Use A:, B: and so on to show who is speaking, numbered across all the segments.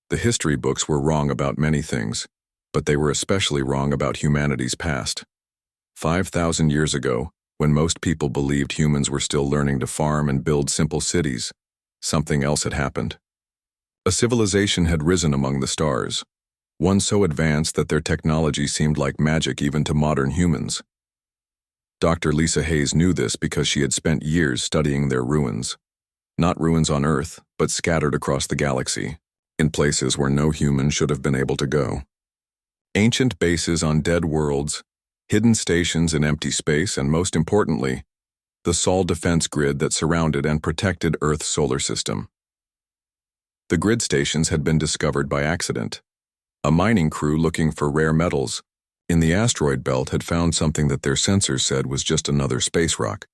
A: The history books were wrong about many things, but they were especially wrong about humanity's past. 5,000 years ago, when most people believed humans were still learning to farm and build simple cities, something else had happened. A civilization had risen among the stars, one so advanced that their technology seemed like magic even to modern humans. Dr. Lisa Hayes knew this because she had spent years studying their ruins. Not ruins on Earth, but scattered across the galaxy, in places where no human should have been able to go. Ancient bases on dead worlds, hidden stations in empty space, and most importantly, the Sol defense grid that surrounded and protected Earth's solar system. The grid stations had been discovered by accident. A mining crew looking for rare metals in the asteroid belt had found something that their sensors said was just another space rock.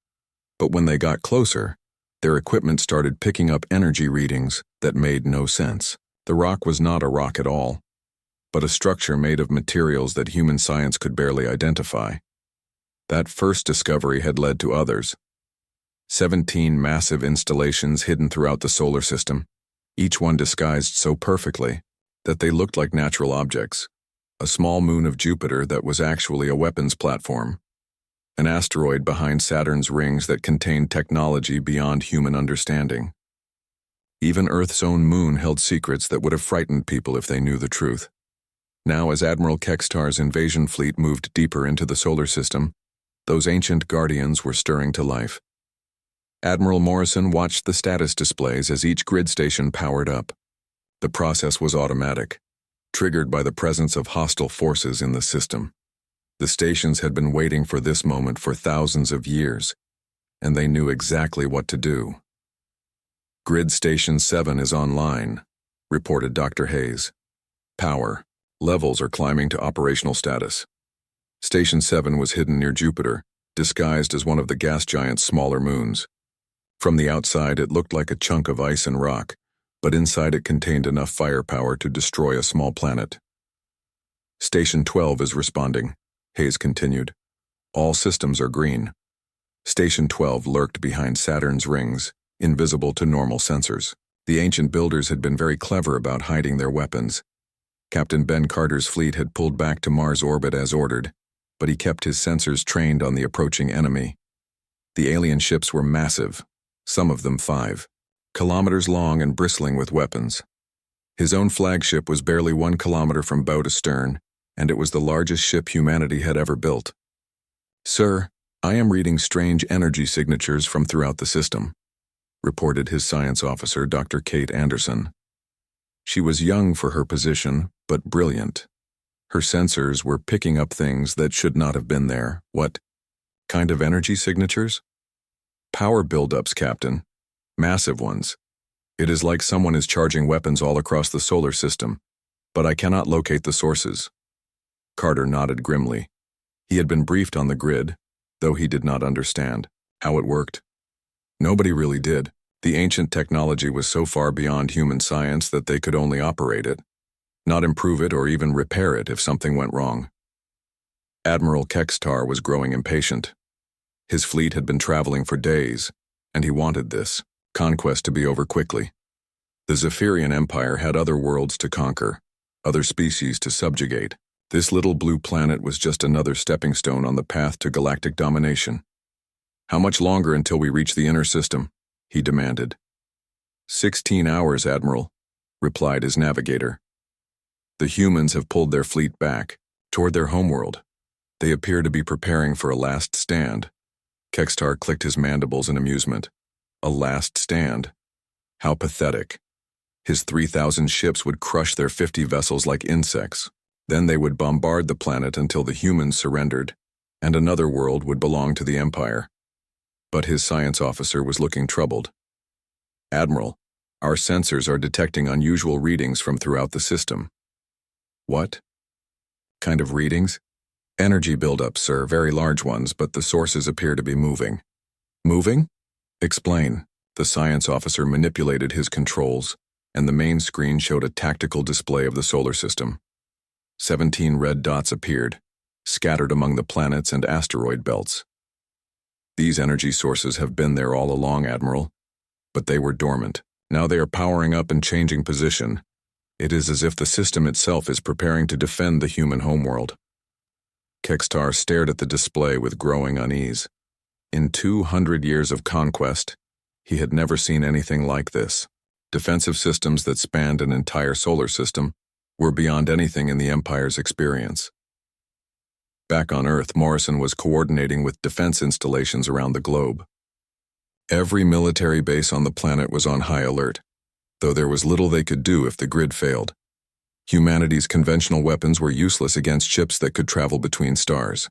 A: But when they got closer, their equipment started picking up energy readings that made no sense. The rock was not a rock at all, but a structure made of materials that human science could barely identify. That first discovery had led to others. 17 massive installations hidden throughout the solar system, each one disguised so perfectly that they looked like natural objects. A small moon of Jupiter that was actually a weapons platform. An asteroid behind Saturn's rings that contained technology beyond human understanding. Even Earth's own moon held secrets that would have frightened people if they knew the truth. Now, as Admiral Kextar's invasion fleet moved deeper into the solar system, those ancient guardians were stirring to life. Admiral Morrison watched the status displays as each grid station powered up. The process was automatic, triggered by the presence of hostile forces in the system. The stations had been waiting for this moment for thousands of years, and they knew exactly what to do. Grid Station 7 is online, reported Dr. Hayes. Power levels are climbing to operational status. Station 7 was hidden near Jupiter, disguised as one of the gas giant's smaller moons. From the outside, it looked like a chunk of ice and rock, but inside it contained enough firepower to destroy a small planet. Station 12 is responding, Hayes continued. All systems are green. Station 12 lurked behind Saturn's rings, invisible to normal sensors. The ancient builders had been very clever about hiding their weapons. Captain Ben Carter's fleet had pulled back to Mars orbit as ordered, but he kept his sensors trained on the approaching enemy. The alien ships were massive, some of them 5 kilometers long and bristling with weapons. His own flagship was barely 1 kilometer from bow to stern, and it was the largest ship humanity had ever built. "Sir, I am reading strange energy signatures from throughout the system," reported his science officer, Dr. Kate Anderson. She was young for her position, but brilliant. Her sensors were picking up things that should not have been there. What kind of energy signatures? "Power buildups, Captain. Massive ones. It is like someone is charging weapons all across the solar system, but I cannot locate the sources." Carter nodded grimly. He had been briefed on the grid, though he did not understand how it worked. Nobody really did. The ancient technology was so far beyond human science that they could only operate it, not improve it or even repair it if something went wrong. Admiral Kextar was growing impatient. His fleet had been traveling for days, and he wanted this conquest to be over quickly. The Zephyrian Empire had other worlds to conquer, other species to subjugate. This little blue planet was just another stepping stone on the path to galactic domination. "How much longer until we reach the inner system?" he demanded. 16 hours, Admiral," replied his navigator. "The humans have pulled their fleet back, toward their homeworld. They appear to be preparing for a last stand." Kextar clicked his mandibles in amusement. A last stand? How pathetic. His 3,000 ships would crush their 50 vessels like insects. Then they would bombard the planet until the humans surrendered, and another world would belong to the Empire. But his science officer was looking troubled. "Admiral, our sensors are detecting unusual readings from throughout the system." "What kind of readings?" "Energy buildups, sir, very large ones, but the sources appear to be moving." "Moving? Explain." The science officer manipulated his controls, and the main screen showed a tactical display of the solar system. 17 red dots appeared, scattered among the planets and asteroid belts. "These energy sources have been there all along, Admiral, but they were dormant. Now they are powering up and changing position. It is as if the system itself is preparing to defend the human homeworld. Kextar stared at the display with growing unease. In 200 years of conquest, he had never seen anything like this. Defensive systems that spanned an entire solar system were beyond anything in the Empire's experience. Back on Earth, Morrison was coordinating with defense installations around the globe. Every military base on the planet was on high alert, though there was little they could do if the grid failed. Humanity's conventional weapons were useless against ships that could travel between stars.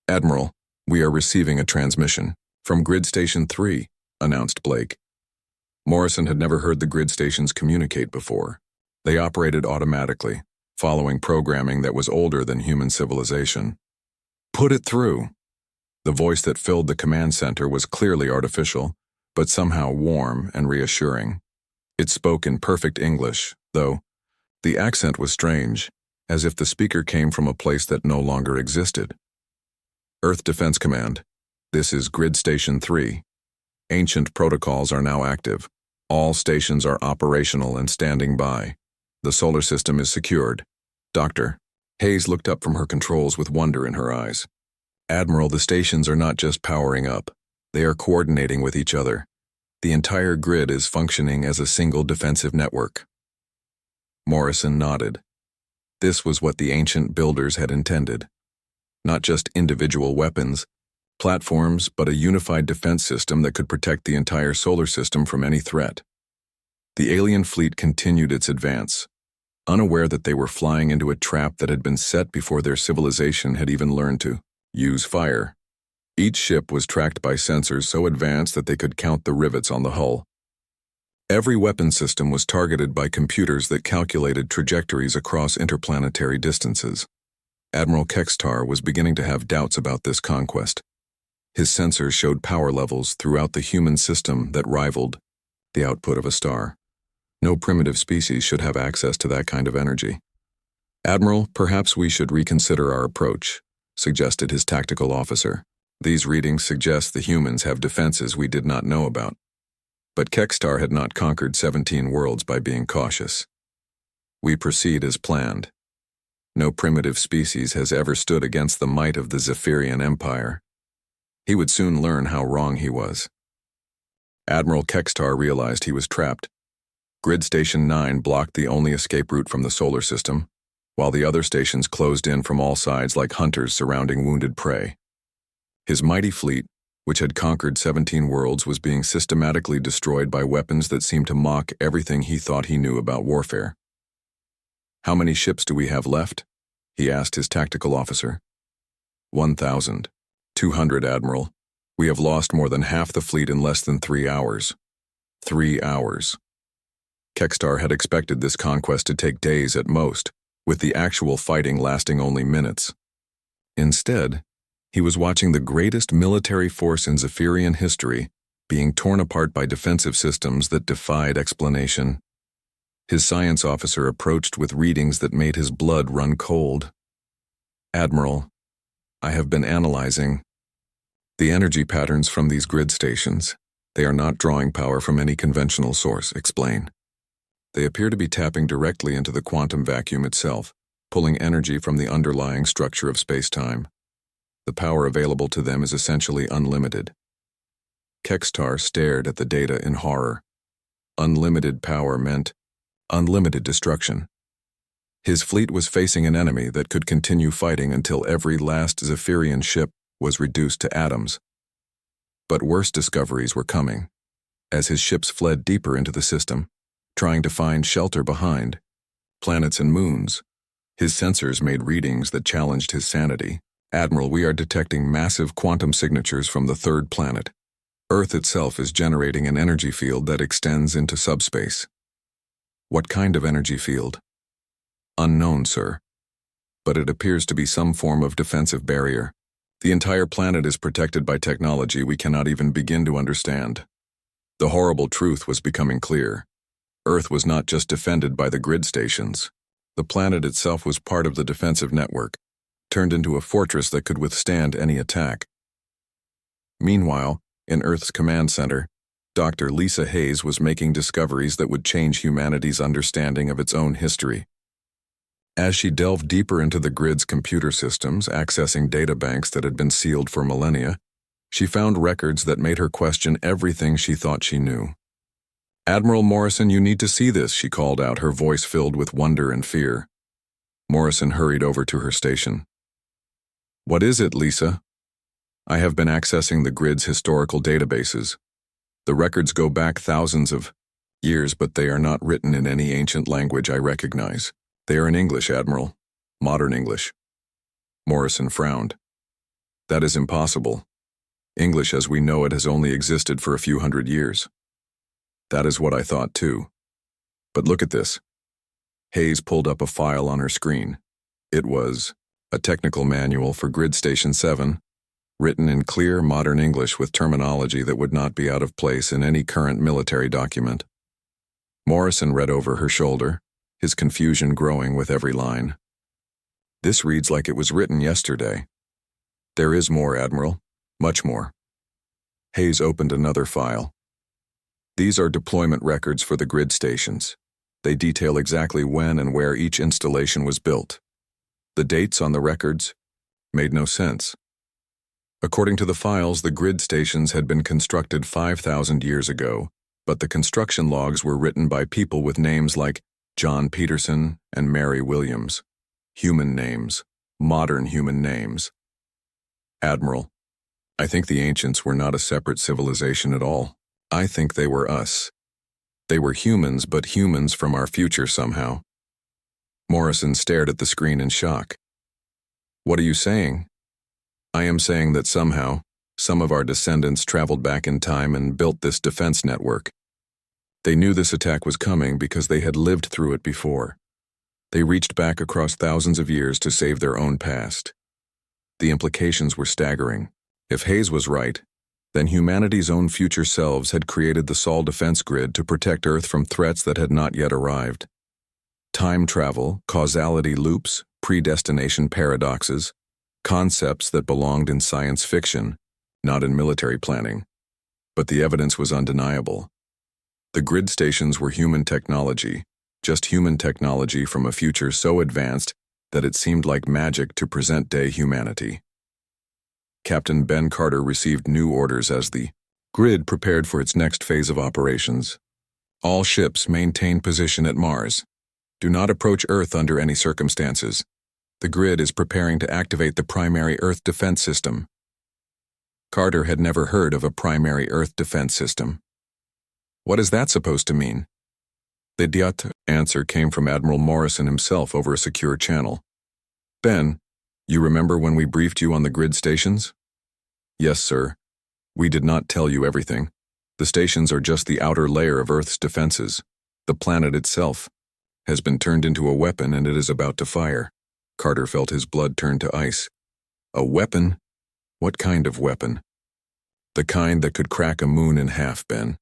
A: "Admiral, we are receiving a transmission from Grid Station 3, announced Blake. Morrison had never heard the grid stations communicate before. They operated automatically, following programming that was older than human civilization. "Put it through." The voice that filled the command center was clearly artificial, but somehow warm and reassuring. It spoke in perfect English, though the accent was strange, as if the speaker came from a place that no longer existed. "Earth Defense Command, this is Grid Station 3. Ancient protocols are now active. All stations are operational and standing by. The solar system is secured. Doctor." Hayes looked up from her controls with wonder in her eyes. "Admiral, the stations are not just powering up. They are coordinating with each other. The entire grid is functioning as a single defensive network." Morrison nodded. This was what the ancient builders had intended. Not just individual weapons, platforms, but a unified defense system that could protect the entire solar system from any threat. The alien fleet continued its advance, unaware that they were flying into a trap that had been set before their civilization had even learned to use fire. Each ship was tracked by sensors so advanced that they could count the rivets on the hull. Every weapon system was targeted by computers that calculated trajectories across interplanetary distances. Admiral Kextar was beginning to have doubts about this conquest. His sensors showed power levels throughout the human system that rivaled the output of a star. No primitive species should have access to that kind of energy. "Admiral, perhaps we should reconsider our approach," suggested his tactical officer. "These readings suggest the humans have defenses we did not know about." But Kextar had not conquered 17 worlds by being cautious. "We proceed as planned. No primitive species has ever stood against the might of the Zephyrian Empire." He would soon learn how wrong he was. Admiral Kextar realized he was trapped. Grid Station 9 blocked the only escape route from the solar system, while the other stations closed in from all sides like hunters surrounding wounded prey. His mighty fleet, which had conquered 17 worlds, was being systematically destroyed by weapons that seemed to mock everything he thought he knew about warfare. "How many ships do we have left?" he asked his tactical officer. 1,200, Admiral. We have lost more than half the fleet in less than 3 hours. 3 hours. Kextar had expected this conquest to take days at most, with the actual fighting lasting only minutes. Instead, he was watching the greatest military force in Zephyrian history being torn apart by defensive systems that defied explanation. His science officer approached with readings that made his blood run cold. "Admiral, I have been analyzing the energy patterns from these grid stations. They are not drawing power from any conventional source. Explain." "They appear to be tapping directly into the quantum vacuum itself, pulling energy from the underlying structure of space-time. The power available to them is essentially unlimited." Kextar stared at the data in horror. Unlimited power meant unlimited destruction. His fleet was facing an enemy that could continue fighting until every last Zephyrian ship was reduced to atoms. But worse discoveries were coming. As his ships fled deeper into the system, trying to find shelter behind planets and moons, his sensors made readings that challenged his sanity. "Admiral, we are detecting massive quantum signatures from the third planet. Earth itself is generating an energy field that extends into subspace." "What kind of energy field?" "Unknown, sir. But it appears to be some form of defensive barrier. The entire planet is protected by technology we cannot even begin to understand." The horrible truth was becoming clear. Earth was not just defended by the grid stations. The planet itself was part of the defensive network, turned into a fortress that could withstand any attack. Meanwhile, in Earth's command center, Dr. Lisa Hayes was making discoveries that would change humanity's understanding of its own history. As she delved deeper into the grid's computer systems, accessing databanks that had been sealed for millennia, she found records that made her question everything she thought she knew. "Admiral Morrison, you need to see this," she called out, her voice filled with wonder and fear. Morrison hurried over to her station. "What is it, Lisa?" "I have been accessing the grid's historical databases. The records go back thousands of years, but they are not written in any ancient language I recognize. They are in English, Admiral. Modern English." Morrison frowned. "That is impossible. English as we know it has only existed for a few hundred years." "That is what I thought too. But look at this." Hayes pulled up a file on her screen. It was a technical manual for Grid Station 7, written in clear modern English with terminology that would not be out of place in any current military document. Morrison read over her shoulder, his confusion growing with every line. "This reads like it was written yesterday." "There is more, Admiral. Much more." Hayes opened another file. "These are deployment records for the grid stations. They detail exactly when and where each installation was built. The dates on the records made no sense. According to the files, the grid stations had been constructed 5,000 years ago, but the construction logs were written by people with names like John Peterson and Mary Williams. Human names, modern human names. Admiral, I think the ancients were not a separate civilization at all. I think they were us. They were humans, but humans from our future somehow." Morrison stared at the screen in shock. "What are you saying?" "I am saying that somehow, some of our descendants traveled back in time and built this defense network. They knew this attack was coming because they had lived through it before. They reached back across thousands of years to save their own past. The implications were staggering. If Hayes was right, then humanity's own future selves had created the Sol defense grid to protect Earth from threats that had not yet arrived. Time travel, causality loops, predestination paradoxes, concepts that belonged in science fiction, not in military planning. But the evidence was undeniable. The grid stations were human technology, just human technology from a future so advanced that it seemed like magic to present-day humanity. Captain Ben Carter received new orders as the grid prepared for its next phase of operations. "All ships maintain position at Mars. Do not approach Earth under any circumstances. The grid is preparing to activate the primary Earth defense system." Carter had never heard of a primary Earth defense system. "What is that supposed to mean?" The idiot answer came from Admiral Morrison himself over a secure channel. "Ben, you remember when we briefed you on the grid stations?" "Yes, sir. We did not tell you everything. The stations are just the outer layer of Earth's defenses. The planet itself has been turned into a weapon and it is about to fire." Carter felt his blood turn to ice. "A weapon? What kind of weapon?" "The kind that could crack a moon in half, Ben.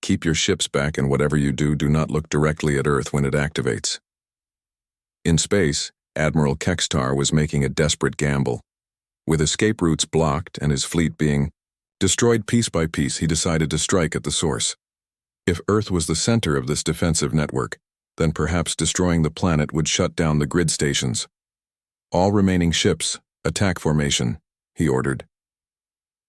A: Keep your ships back, and whatever you do, do not look directly at Earth when it activates." In space, Admiral Kextar was making a desperate gamble. With escape routes blocked and his fleet being destroyed piece by piece, he decided to strike at the source. If Earth was the center of this defensive network, then perhaps destroying the planet would shut down the grid stations. "All remaining ships, attack formation," he ordered.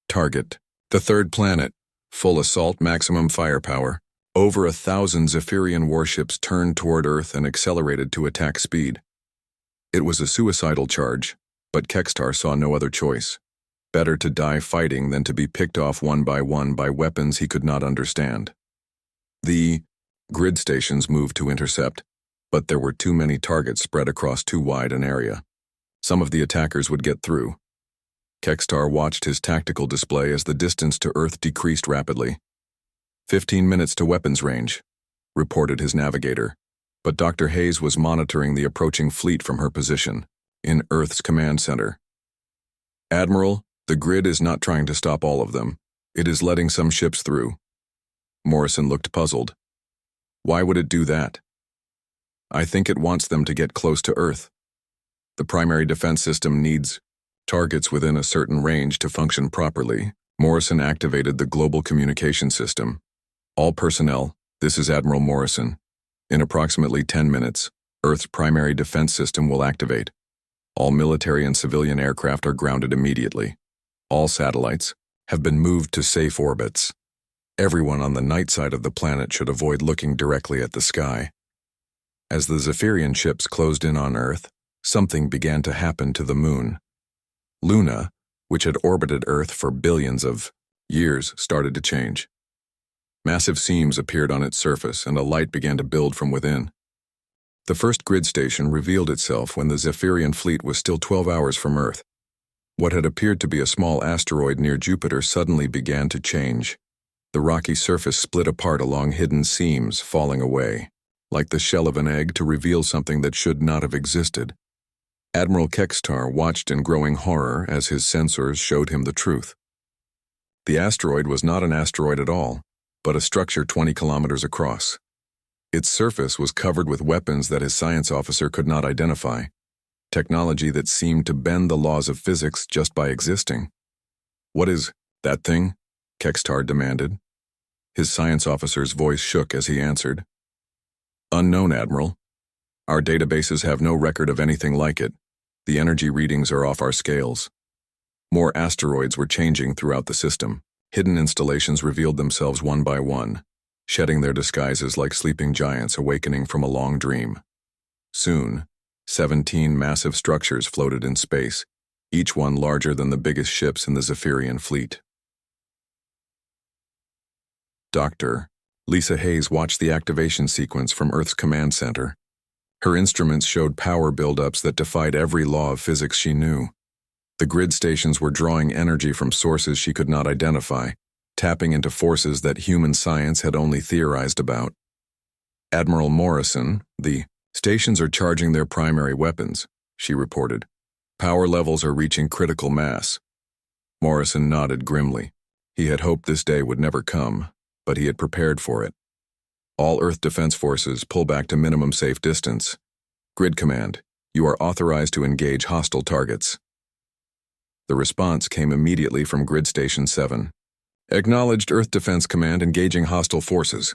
A: Target: the third planet. Full assault, maximum firepower. Over 1,000 Zephyrian warships turned toward Earth and accelerated to attack speed. It was a suicidal charge, but Kextar saw no other choice. Better to die fighting than to be picked off one by weapons he could not understand. The grid stations moved to intercept, but there were too many targets spread across too wide an area. Some of the attackers would get through. Kextar watched his tactical display as the distance to Earth decreased rapidly. 15 minutes to weapons range, reported his navigator, but Dr. Hayes was monitoring the approaching fleet from her position, in Earth's command center. "Admiral, the grid is not trying to stop all of them. It is letting some ships through." Morrison looked puzzled. "Why would it do that?" "I think it wants them to get close to Earth. The primary defense system needs targets within a certain range to function properly." Morrison activated the global communication system. All personnel, this is Admiral Morrison. In approximately 10 minutes, Earth's primary defense system will activate. All military and civilian aircraft are grounded immediately. All satellites have been moved to safe orbits. Everyone on the night side of the planet should avoid looking directly at the sky. As the Zephyrian ships closed in on Earth, something began to happen to the moon. Luna, which had orbited Earth for billions of years, started to change. Massive seams appeared on its surface, and a light began to build from within. The first grid station revealed itself when the Zephyrian fleet was still 12 hours from Earth. What had appeared to be a small asteroid near Jupiter suddenly began to change. The rocky surface split apart along hidden seams, falling away, like the shell of an egg, to reveal something that should not have existed. Admiral Kextar watched in growing horror as his sensors showed him the truth. The asteroid was not an asteroid at all, but a structure 20 kilometers across. Its surface was covered with weapons that his science officer could not identify, technology that seemed to bend the laws of physics just by existing. "What is that thing?" Kextar demanded. His science officer's voice shook as he answered. "Unknown, Admiral. Our databases have no record of anything like it. The energy readings are off our scales." More asteroids were changing throughout the system. Hidden installations revealed themselves one by one, shedding their disguises like sleeping giants awakening from a long dream. Soon, 17 massive structures floated in space, each one larger than the biggest ships in the Zephyrian fleet. Dr. Lisa Hayes watched the activation sequence from Earth's command center. Her instruments showed power buildups that defied every law of physics she knew. The grid stations were drawing energy from sources she could not identify, tapping into forces that human science had only theorized about. "Admiral Morrison, the stations are charging their primary weapons," she reported. "Power levels are reaching critical mass." Morrison nodded grimly. He had hoped this day would never come, but he had prepared for it. "All Earth defense forces pull back to minimum safe distance. Grid Command, you are authorized to engage hostile targets." The response came immediately from Grid Station 7. "Acknowledged Earth Defense Command engaging hostile forces."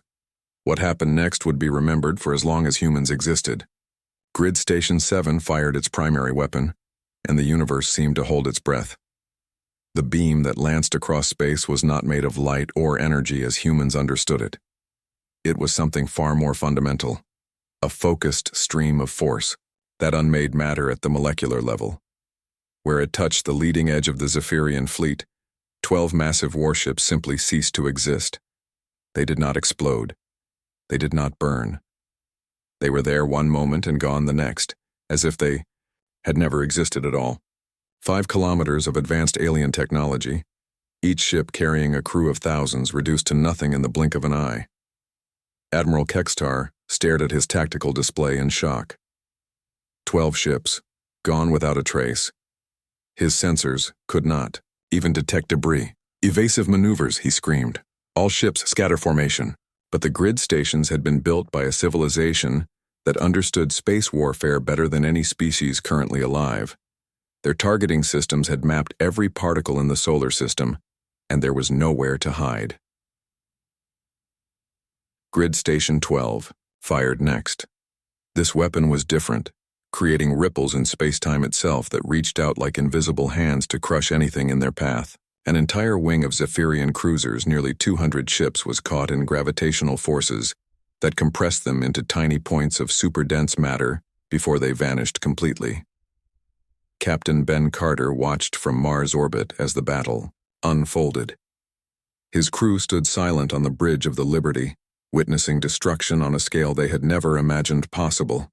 A: What happened next would be remembered for as long as humans existed. Grid Station 7 fired its primary weapon, and the universe seemed to hold its breath. The beam that lanced across space was not made of light or energy as humans understood it. It was something far more fundamental, a focused stream of force, that unmade matter at the molecular level. Where it touched the leading edge of the Zephyrian fleet, 12 massive warships simply ceased to exist. They did not explode. They did not burn. They were there one moment and gone the next, as if they had never existed at all. 5 kilometers of advanced alien technology, each ship carrying a crew of thousands reduced to nothing in the blink of an eye. Admiral Kextar stared at his tactical display in shock. 12 ships, gone without a trace. His sensors could not even detect debris. "Evasive maneuvers," he screamed. "All ships scatter formation." But the grid stations had been built by a civilization that understood space warfare better than any species currently alive. Their targeting systems had mapped every particle in the solar system, and there was nowhere to hide. Grid Station 12 fired next. This weapon was different, creating ripples in space-time itself that reached out like invisible hands to crush anything in their path. An entire wing of Zephyrian cruisers, nearly 200 ships, was caught in gravitational forces that compressed them into tiny points of super-dense matter before they vanished completely. Captain Ben Carter watched from Mars orbit as the battle unfolded. His crew stood silent on the bridge of the Liberty, witnessing destruction on a scale they had never imagined possible.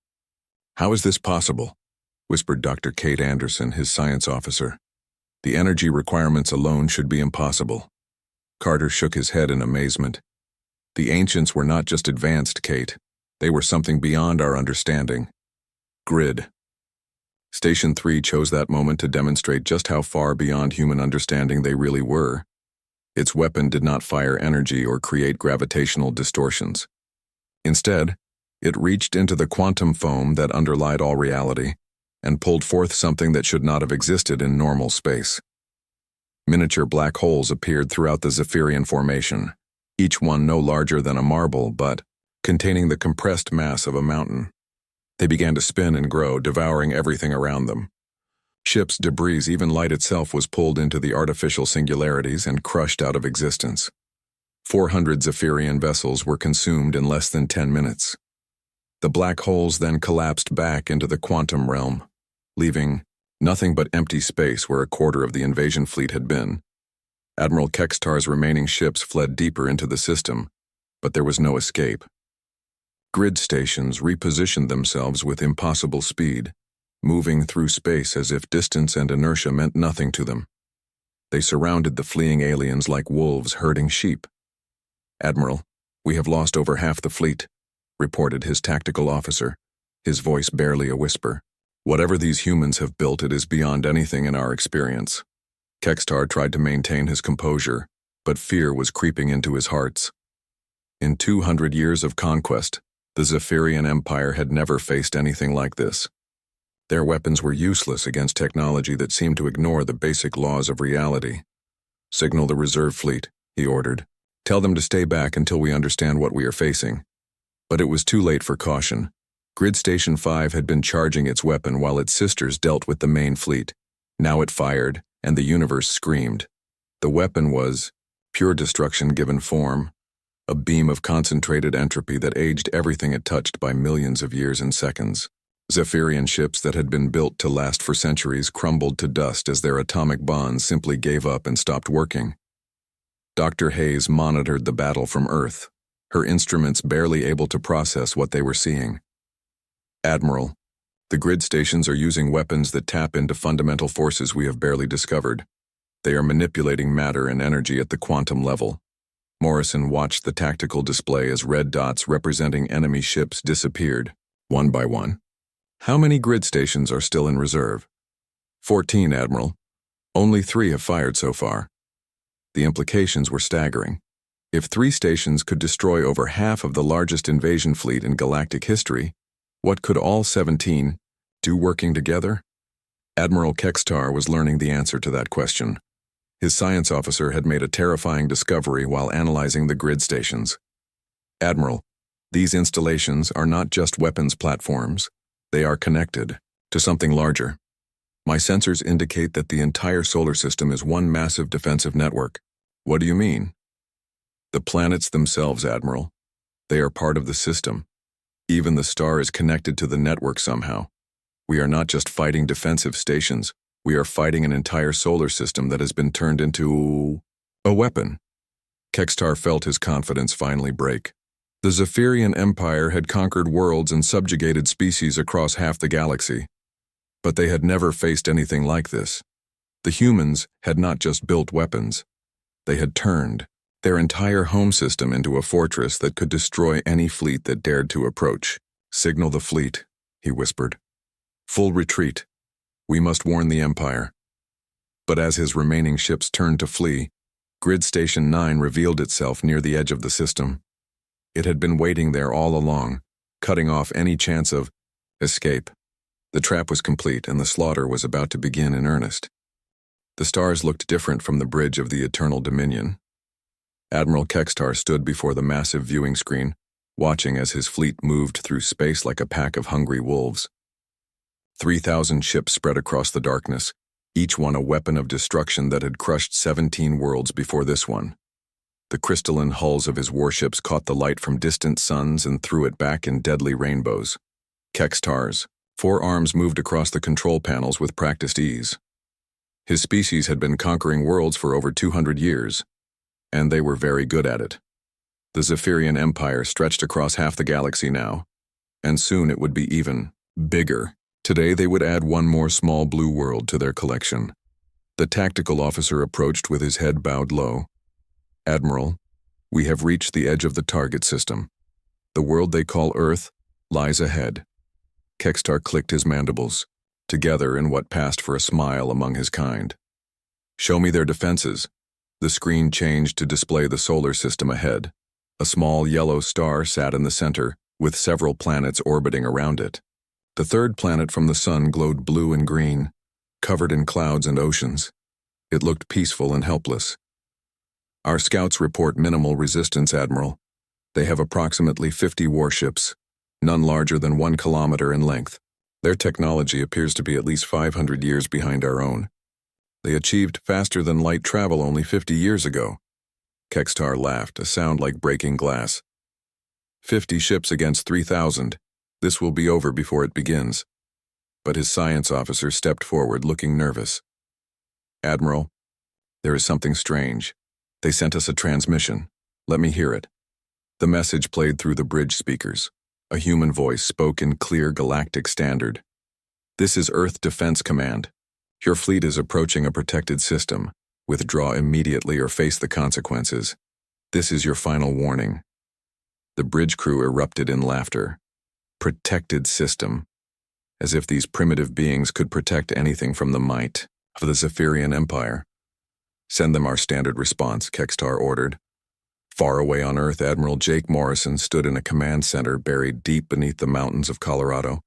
A: "How is this possible?" whispered Dr. Kate Anderson, his science officer. "The energy requirements alone should be impossible." Carter shook his head in amazement. "The ancients were not just advanced, Kate. They were something beyond our understanding." Grid. Station 3 chose that moment to demonstrate just how far beyond human understanding they really were. Its weapon did not fire energy or create gravitational distortions. Instead, it reached into the quantum foam that underlied all reality and pulled forth something that should not have existed in normal space. Miniature black holes appeared throughout the Zephyrian formation, each one no larger than a marble but containing the compressed mass of a mountain. They began to spin and grow, devouring everything around them. Ships, debris, even light itself was pulled into the artificial singularities and crushed out of existence. 400 Zephyrian vessels were consumed in less than 10 minutes. The black holes then collapsed back into the quantum realm, leaving nothing but empty space where a quarter of the invasion fleet had been. Admiral Kextar's remaining ships fled deeper into the system, but there was no escape. Grid stations repositioned themselves with impossible speed, moving through space as if distance and inertia meant nothing to them. They surrounded the fleeing aliens like wolves herding sheep. "Admiral, we have lost over half the fleet," reported his tactical officer, his voice barely a whisper. "Whatever these humans have built, it is beyond anything in our experience." Kextar tried to maintain his composure, but fear was creeping into his hearts. In 200 years of conquest, the Zephyrian Empire had never faced anything like this. Their weapons were useless against technology that seemed to ignore the basic laws of reality. "Signal the reserve fleet," he ordered. "Tell them to stay back until we understand what we are facing." But it was too late for caution. Grid Station 5 had been charging its weapon while its sisters dealt with the main fleet. Now it fired, and the universe screamed. The weapon was pure destruction given form, a beam of concentrated entropy that aged everything it touched by millions of years and seconds. Zephyrian ships that had been built to last for centuries crumbled to dust as their atomic bonds simply gave up and stopped working. Dr. Hayes monitored the battle from Earth, her instruments barely able to process what they were seeing. "Admiral, the grid stations are using weapons that tap into fundamental forces we have barely discovered. They are manipulating matter and energy at the quantum level." Morrison watched the tactical display as red dots representing enemy ships disappeared, one by one. "How many grid stations are still in reserve?" 14, Admiral. Only 3 have fired so far." The implications were staggering. If 3 stations could destroy over half of the largest invasion fleet in galactic history, what could all 17 do working together? Admiral Kextar was learning the answer to that question. His science officer had made a terrifying discovery while analyzing the grid stations. "Admiral, these installations are not just weapons platforms. They are connected to something larger. My sensors indicate that the entire solar system is one massive defensive network." "What do you mean?" "The planets themselves, Admiral. They are part of the system. Even the star is connected to the network somehow. We are not just fighting defensive stations. We are fighting an entire solar system that has been turned into a weapon." Kextar felt his confidence finally break. The Zephyrian Empire had conquered worlds and subjugated species across half the galaxy. But they had never faced anything like this. The humans had not just built weapons. They had turned their entire home system into a fortress that could destroy any fleet that dared to approach. "Signal the fleet," he whispered. "Full retreat. We must warn the Empire." But as his remaining ships turned to flee, Grid Station 9 revealed itself near the edge of the system. It had been waiting there all along, cutting off any chance of escape. The trap was complete, and the slaughter was about to begin in earnest. The stars looked different from the bridge of the Eternal Dominion. Admiral Kextar stood before the massive viewing screen, watching as his fleet moved through space like a pack of hungry wolves. 3,000 ships spread across the darkness, each one a weapon of destruction that had crushed 17 worlds before this one. The crystalline hulls of his warships caught the light from distant suns and threw it back in deadly rainbows. Kextar's 4 arms moved across the control panels with practiced ease. His species had been conquering worlds for over 200 years, and they were very good at it. The Zephyrian Empire stretched across half the galaxy now, and soon it would be even bigger. Today they would add one more small blue world to their collection. The tactical officer approached with his head bowed low. "Admiral, we have reached the edge of the target system. The world they call Earth lies ahead." Kextar clicked his mandibles, together in what passed for a smile among his kind. "Show me their defenses." The screen changed to display the solar system ahead. A small yellow star sat in the center, with several planets orbiting around it. The third planet from the sun glowed blue and green, covered in clouds and oceans. It looked peaceful and helpless. Our scouts report minimal resistance, Admiral. They have approximately 50 warships, none larger than 1 kilometer in length. Their technology appears to be at least 500 years behind our own. They achieved faster-than-light travel only 50 years ago. Kextar laughed, a sound like breaking glass. 50 ships against 3,000. This will be over before it begins. But his science officer stepped forward, looking nervous. Admiral, there is something strange. They sent us a transmission. Let me hear it. The message played through the bridge speakers. A human voice spoke in clear galactic standard. This is Earth Defense Command. Your fleet is approaching a protected system. Withdraw immediately or face the consequences. This is your final warning. The bridge crew erupted in laughter. Protected system. As if these primitive beings could protect anything from the might of the Zephyrian Empire. Send them our standard response, Kextar ordered. Far away on Earth, Admiral Jake Morrison stood in a command center buried deep beneath the mountains of Colorado.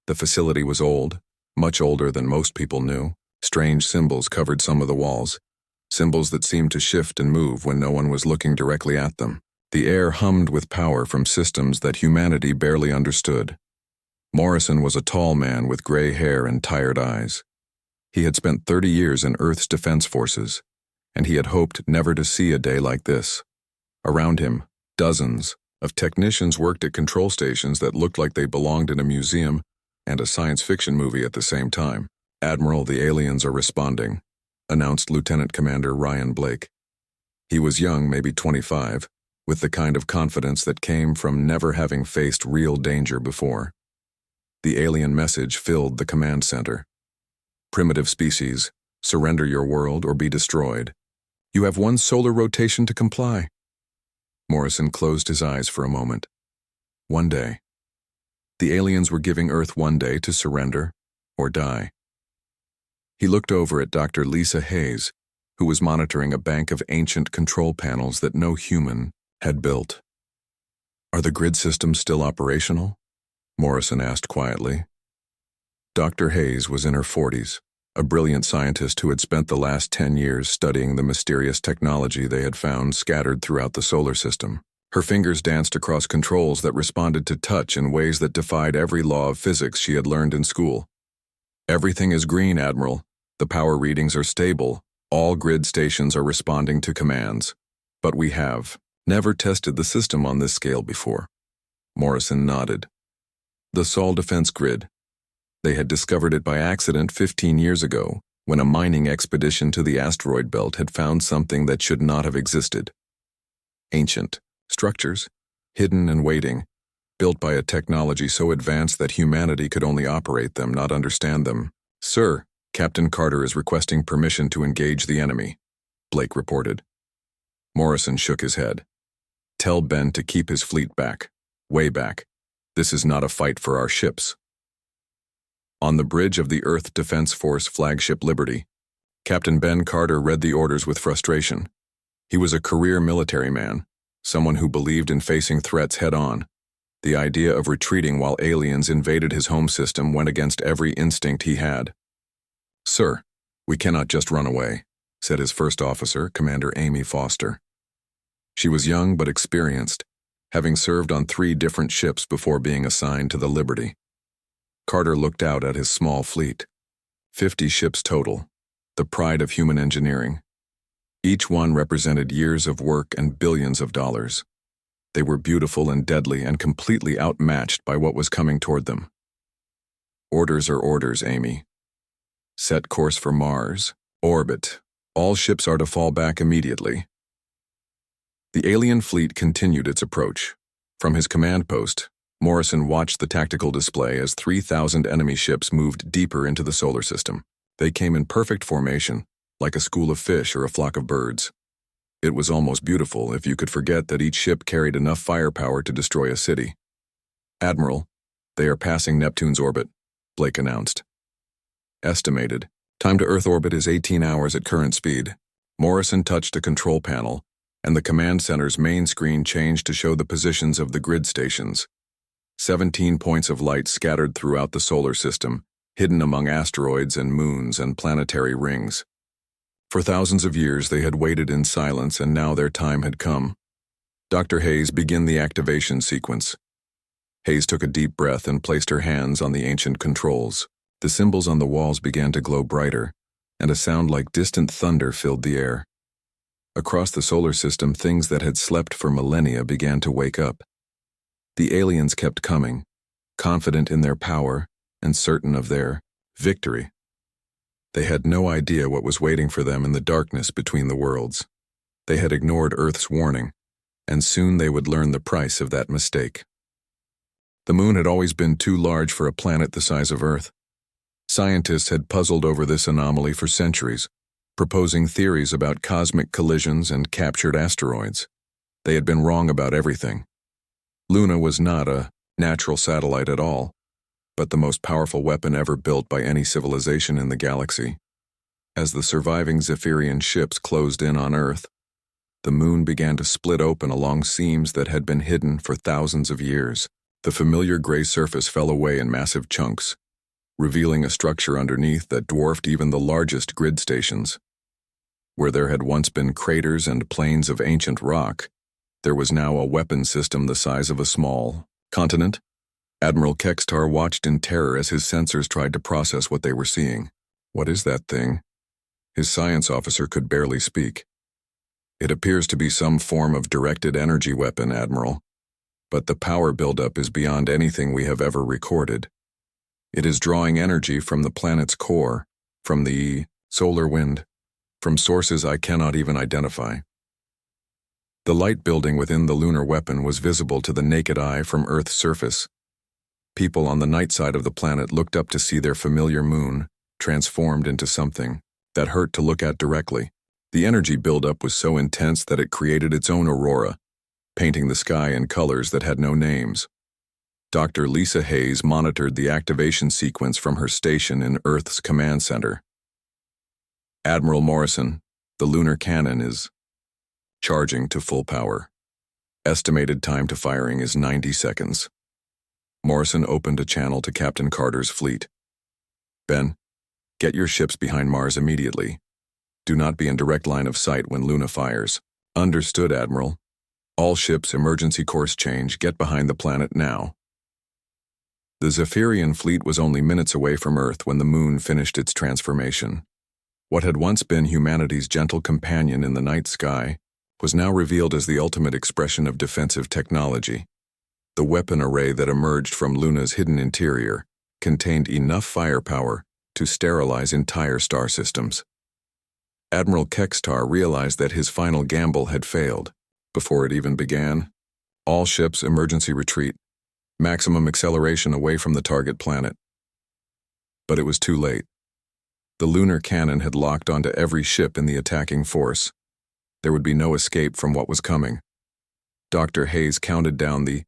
A: The facility was old, much older than most people knew. Strange symbols covered some of the walls, symbols that seemed to shift and move when no one was looking directly at them. The air hummed with power from systems that humanity barely understood. Morrison was a tall man with gray hair and tired eyes. He had spent 30 years in Earth's defense forces, and he had hoped never to see a day like this. Around him, dozens of technicians worked at control stations that looked like they belonged in a museum and a science fiction movie at the same time. Admiral, the aliens are responding, announced Lieutenant Commander Ryan Blake. He was young, maybe 25, with the kind of confidence that came from never having faced real danger before. The alien message filled the command center. Primitive species, surrender your world or be destroyed. You have 1 solar rotation to comply. Morrison closed his eyes for a moment. 1 day. The aliens were giving Earth 1 day to surrender or die. He looked over at Dr. Lisa Hayes, who was monitoring a bank of ancient control panels that no human had built. Are the grid systems still operational? Morrison asked quietly. Dr. Hayes was in her 40s, a brilliant scientist who had spent the last 10 years studying the mysterious technology they had found scattered throughout the solar system. Her fingers danced across controls that responded to touch in ways that defied every law of physics she had learned in school. Everything is green, Admiral. The power readings are stable. All grid stations are responding to commands. But we have never tested the system on this scale before. Morrison nodded. The Sol Defense Grid. They had discovered it by accident 15 years ago, when a mining expedition to the asteroid belt had found something that should not have existed. Ancient structures, hidden and waiting, built by a technology so advanced that humanity could only operate them, not understand them. Sir, Captain Carter is requesting permission to engage the enemy, Blake reported. Morrison shook his head. Tell Ben to keep his fleet back, way back. This is not a fight for our ships. On the bridge of the Earth Defense Force flagship Liberty, Captain Ben Carter read the orders with frustration. He was a career military man, someone who believed in facing threats head-on. The idea of retreating while aliens invaded his home system went against every instinct he had. Sir, we cannot just run away, said his first officer, Commander Amy Foster. She was young but experienced, having served on 3 different ships before being assigned to the Liberty. Carter looked out at his small fleet. 50 ships total, the pride of human engineering. Each one represented years of work and billions of dollars. They were beautiful and deadly and completely outmatched by what was coming toward them. Orders are orders, Amy. Set course for Mars. Orbit. All ships are to fall back immediately. The alien fleet continued its approach. From his command post, Morrison watched the tactical display as 3,000 enemy ships moved deeper into the solar system. They came in perfect formation, like a school of fish or a flock of birds. It was almost beautiful if you could forget that each ship carried enough firepower to destroy a city. Admiral, they are passing Neptune's orbit, Blake announced. Estimated. Time to Earth orbit is 18 hours at current speed. Morrison touched a control panel, and the command center's main screen changed to show the positions of the grid stations. 17 points of light scattered throughout the solar system, hidden among asteroids and moons and planetary rings. For thousands of years they had waited in silence, and now their time had come. Dr. Hayes, begin the activation sequence. Hayes took a deep breath and placed her hands on the ancient controls. The symbols on the walls began to glow brighter, and a sound like distant thunder filled the air. Across the solar system, things that had slept for millennia began to wake up. The aliens kept coming, confident in their power and certain of their victory. They had no idea what was waiting for them in the darkness between the worlds. They had ignored Earth's warning, and soon they would learn the price of that mistake. The moon had always been too large for a planet the size of Earth. Scientists had puzzled over this anomaly for centuries, proposing theories about cosmic collisions and captured asteroids. They had been wrong about everything. Luna was not a natural satellite at all, but the most powerful weapon ever built by any civilization in the galaxy. As the surviving Zephyrian ships closed in on Earth, the moon began to split open along seams that had been hidden for thousands of years. The familiar gray surface fell away in massive chunks, revealing a structure underneath that dwarfed even the largest grid stations. Where there had once been craters and plains of ancient rock, there was now a weapon system the size of a small continent. Admiral Kextar watched in terror as his sensors tried to process what they were seeing. "What is that thing?" His science officer could barely speak. "It appears to be some form of directed energy weapon, Admiral. But the power buildup is beyond anything we have ever recorded. It is drawing energy from the planet's core, from the solar wind, from sources I cannot even identify." The light building within the lunar weapon was visible to the naked eye from Earth's surface. People on the night side of the planet looked up to see their familiar moon transformed into something that hurt to look at directly. The energy buildup was so intense that it created its own aurora, painting the sky in colors that had no names. Dr. Lisa Hayes monitored the activation sequence from her station in Earth's command center. "Admiral Morrison, the lunar cannon is charging to full power. Estimated time to firing is 90 seconds. Morrison opened a channel to Captain Carter's fleet. "Ben, get your ships behind Mars immediately. Do not be in direct line of sight when Luna fires." "Understood, Admiral. All ships, emergency course change. Get behind the planet now." The Zephyrian fleet was only minutes away from Earth when the moon finished its transformation. What had once been humanity's gentle companion in the night sky was now revealed as the ultimate expression of defensive technology. The weapon array that emerged from Luna's hidden interior contained enough firepower to sterilize entire star systems. Admiral Kextar realized that his final gamble had failed. Before it even began, "All ships, emergency retreat. Maximum acceleration away from the target planet." But it was too late. The lunar cannon had locked onto every ship in the attacking force. There would be no escape from what was coming. Dr. Hayes counted down the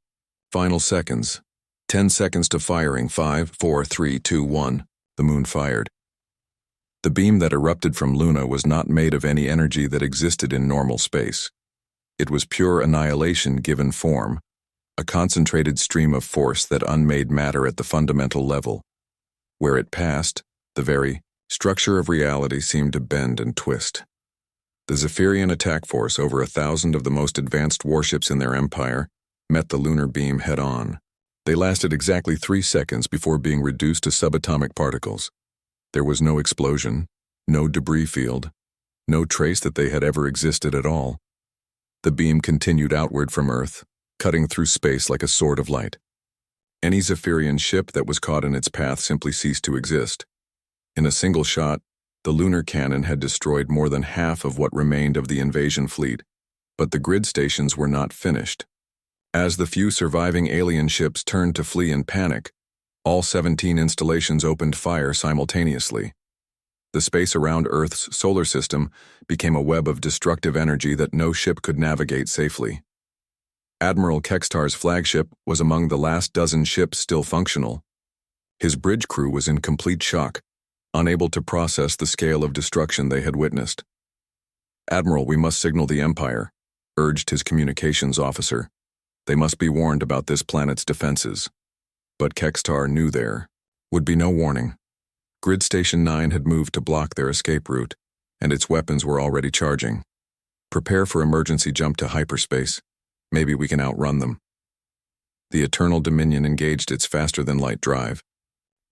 A: final seconds. 10 seconds to firing. 5, 4, 3, 2, 1. The moon fired. The beam that erupted from Luna was not made of any energy that existed in normal space. It was pure annihilation given form, a concentrated stream of force that unmade matter at the fundamental level. Where it passed, the very structure of reality seemed to bend and twist. The Zephyrian attack force, over 1,000 of the most advanced warships in their empire, met the lunar beam head-on. They lasted exactly 3 seconds before being reduced to subatomic particles. There was no explosion, no debris field, no trace that they had ever existed at all. The beam continued outward from Earth, cutting through space like a sword of light. Any Zephyrian ship that was caught in its path simply ceased to exist. In a single shot, the lunar cannon had destroyed more than half of what remained of the invasion fleet, but the grid stations were not finished. As the few surviving alien ships turned to flee in panic, all 17 installations opened fire simultaneously. The space around Earth's solar system became a web of destructive energy that no ship could navigate safely. Admiral Kextar's flagship was among the last dozen ships still functional. His bridge crew was in complete shock, unable to process the scale of destruction they had witnessed. "Admiral, we must signal the Empire," urged his communications officer. "They must be warned about this planet's defenses." But Kextar knew there would be no warning. Grid Station 9 had moved to block their escape route. and its weapons were already charging. Prepare for emergency jump to hyperspace. Maybe we can outrun them. The Eternal Dominion engaged its faster-than-light drive,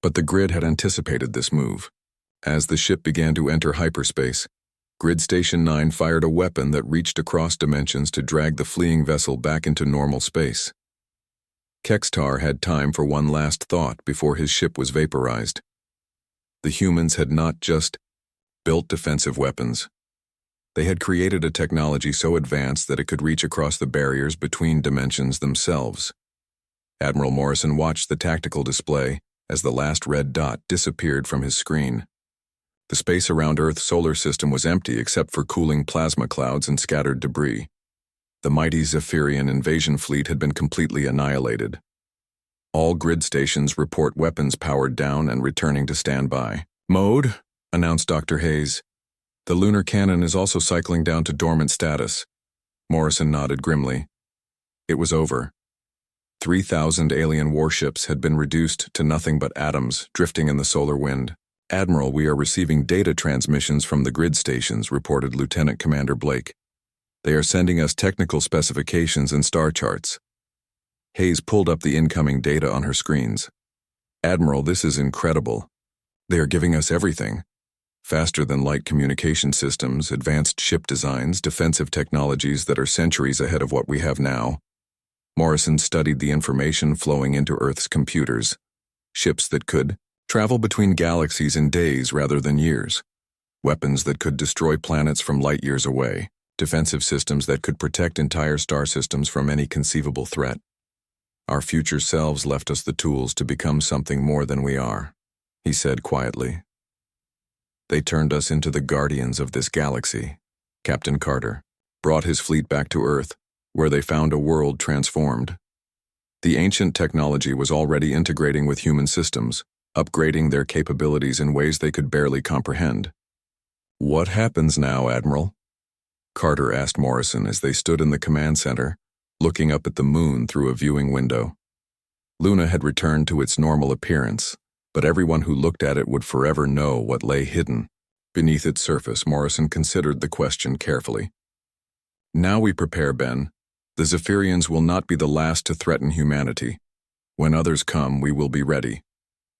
A: but the grid had anticipated this move. As the ship began to enter hyperspace, Grid Station 9 fired a weapon that reached across dimensions to drag the fleeing vessel back into normal space. Kextar had time for one last thought before his ship was vaporized. The humans had not just built defensive weapons. They had created a technology so advanced that it could reach across the barriers between dimensions themselves. Admiral Morrison watched the tactical display as the last red dot disappeared from his screen. The space around Earth's solar system was empty except for cooling plasma clouds and scattered debris. The mighty Zephyrian invasion fleet had been completely annihilated. All grid stations report weapons powered down and returning to standby mode, announced Dr. Hayes. The lunar cannon is also cycling down to dormant status. Morrison nodded grimly. It was over. 3,000 alien warships had been reduced to nothing but atoms drifting in the solar wind. Admiral, we are receiving data transmissions from the grid stations, reported Lieutenant Commander Blake. They are sending us technical specifications and star charts. Hayes pulled up the incoming data on her screens. Admiral, this is incredible. They are giving us everything. Faster-than-light communication systems, advanced ship designs, defensive technologies that are centuries ahead of what we have now. Morrison studied the information flowing into Earth's computers. Ships that could travel between galaxies in days rather than years. Weapons that could destroy planets from light years away. Defensive systems that could protect entire star systems from any conceivable threat. Our future selves left us the tools to become something more than we are, he said quietly. They turned us into the guardians of this galaxy. Captain Carter brought his fleet back to Earth, where they found a world transformed. The ancient technology was already integrating with human systems, upgrading their capabilities in ways they could barely comprehend. What happens now, Admiral? Carter asked Morrison as they stood in the command center, looking up at the moon through a viewing window. Luna had returned to its normal appearance, but everyone who looked at it would forever know what lay hidden beneath its surface. Morrison considered the question carefully. Now we prepare, Ben. The Zephyrians will not be the last to threaten humanity. When others come, we will be ready.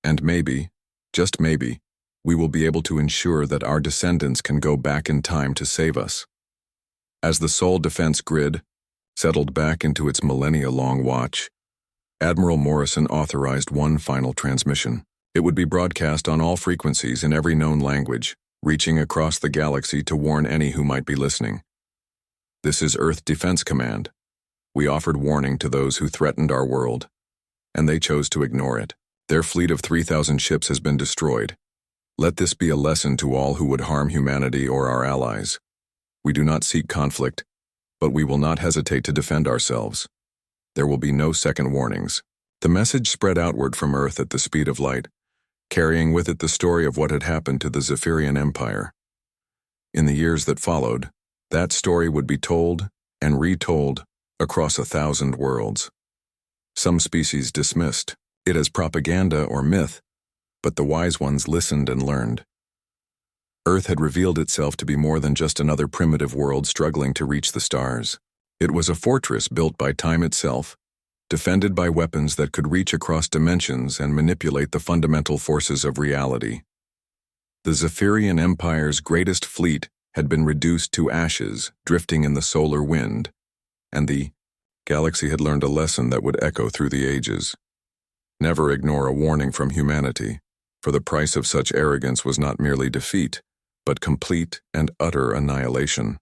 A: And maybe, just maybe, we will be able to ensure that our descendants can go back in time to save us. As the Sol Defense Grid settled back into its millennia-long watch, Admiral Morrison authorized one final transmission. It would be broadcast on all frequencies in every known language, reaching across the galaxy to warn any who might be listening. This is Earth Defense Command. We offered warning to those who threatened our world, and they chose to ignore it. Their fleet of 3,000 ships has been destroyed. Let this be a lesson to all who would harm humanity or our allies. We do not seek conflict, but we will not hesitate to defend ourselves. There will be no second warnings. The message spread outward from Earth at the speed of light, carrying with it the story of what had happened to the Zephyrian Empire. In the years that followed, that story would be told and retold across 1,000 worlds. Some species dismissed it as propaganda or myth, but the wise ones listened and learned. Earth had revealed itself to be more than just another primitive world struggling to reach the stars. It was a fortress built by time itself, defended by weapons that could reach across dimensions and manipulate the fundamental forces of reality. The Zephyrian Empire's greatest fleet had been reduced to ashes, drifting in the solar wind, and the galaxy had learned a lesson that would echo through the ages. Never ignore a warning from humanity, for the price of such arrogance was not merely defeat, but complete and utter annihilation.